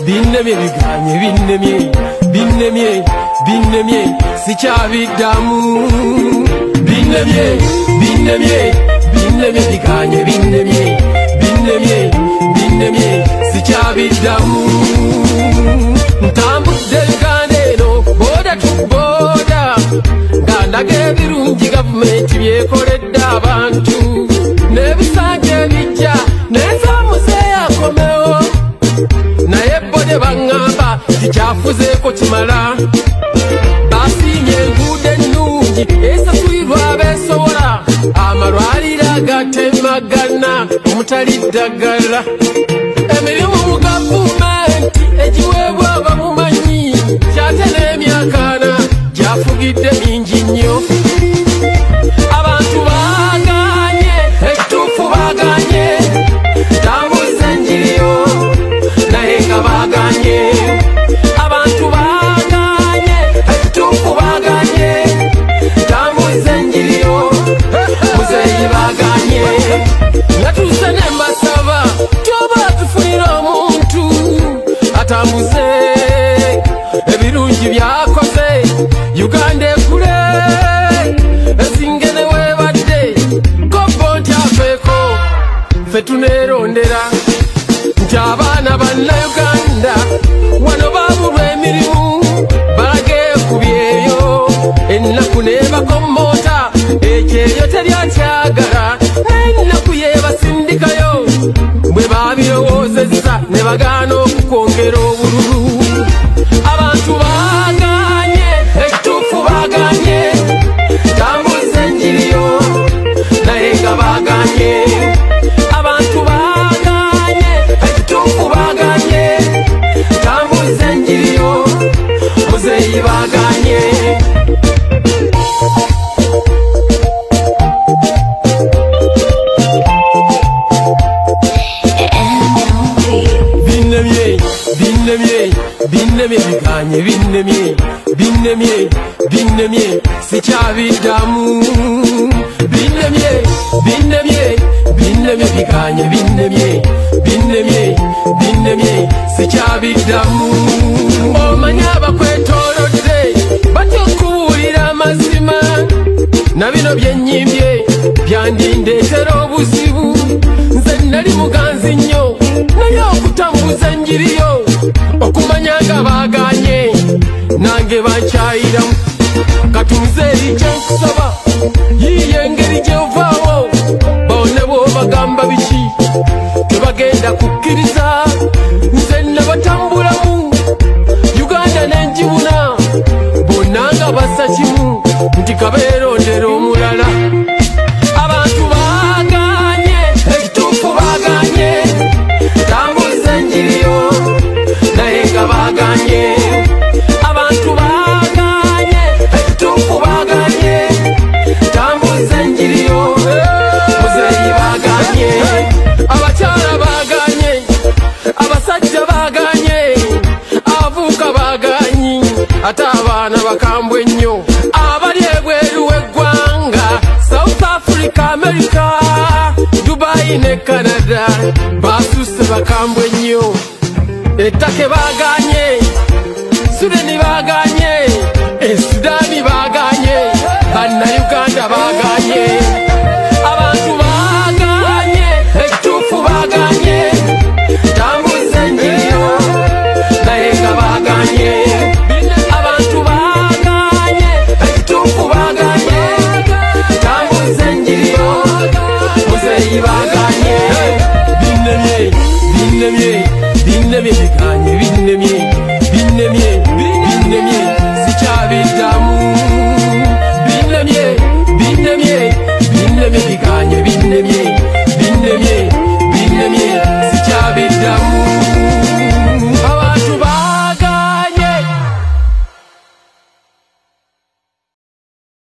Binnemye biganye binnemye sikyabiddamu binnemye biganye binnemye sikyabiddamu ntambudde Uganda eno boda tu boda nga ndaga ebirungi gavumenti byekoledde abantu n'ebisanja ebijja n'enzamuze yakomewo naye bode baŋŋamba tikyafuzeeko kimala basiimye enguudo ennungi esasulirwa abeesobola amalwaliro agatemagana omutali ddagala emirimu mu gavumenti egiweebwa abamumanyi kyate n'emyakaana gyafugidde mingi nnyo abantu baaganye ekituufu baaganye tambuza enjiriyo naye nga baaganye abantu baaganye ekituufu baaganye tambuza enjiriyo muzeeyi baaganye natuuse ne mbasaba tyoba tufunira omuntu atambuze ebirungi byakoze Uganda ekule ezingene weebadde gobbo nti afeeko ffe tuneerondera nti abaana bannayuganda wano baabulwa emirimu balageekubyeyo ennaku neebakommoota ekyeyo teryakyagala n'ennaku yeebasindikayo bwe baabirowoozezza ne bagaana okukwongera obululu abantu baaganye ekituufu baaganye tambuza enjiriyo naye nga baaganye abantu baaganye ekituufu baaganye tambuza enjiriyo muzeeyi baaganye binnemye biganye binnemye sikyabiddamu binnemye biganye binnemye sikyabiddamu omanyi abakwetoolodde batya okubuulira amazima na bino byenyimbye byandindeetera obuzibu nze nali muganzi nnyo naye okutambuza enjiriyo okumanya nga baaganye nange bankyayiramu katunze eri kyenkusaba yiiyo engeri gyovaawo bone bwobagamba biki tebagenda kukkiriza nze nabatambulamu Uganda n'enjibuna bonna nga bassa kimu nti kabeerondera omulala abantu baaganye ekituufu baaganye tambuza enjiriyo naye nga baaganye abantu baaganye ekituufu baaganye tambuza enjiriyo muzeeyi baaganye abakyala baaganye abasajja baaganye abavubuka baaganyi ate abaana bakambwe ennyo abali ebweru w'eggwanga South Africa, America, Dubai ne Canada baasusse bakambwe ennyo ettake baaganye Sudani baaganye Sudani baaganye bannayuganda baaganye abantu baaganye ekituufu baaganye tambuza enjiriyo naye nga baaganye abantu baaganye ekituufu baaganye tambuza enjiriyo muzeeyi baaganye binnemye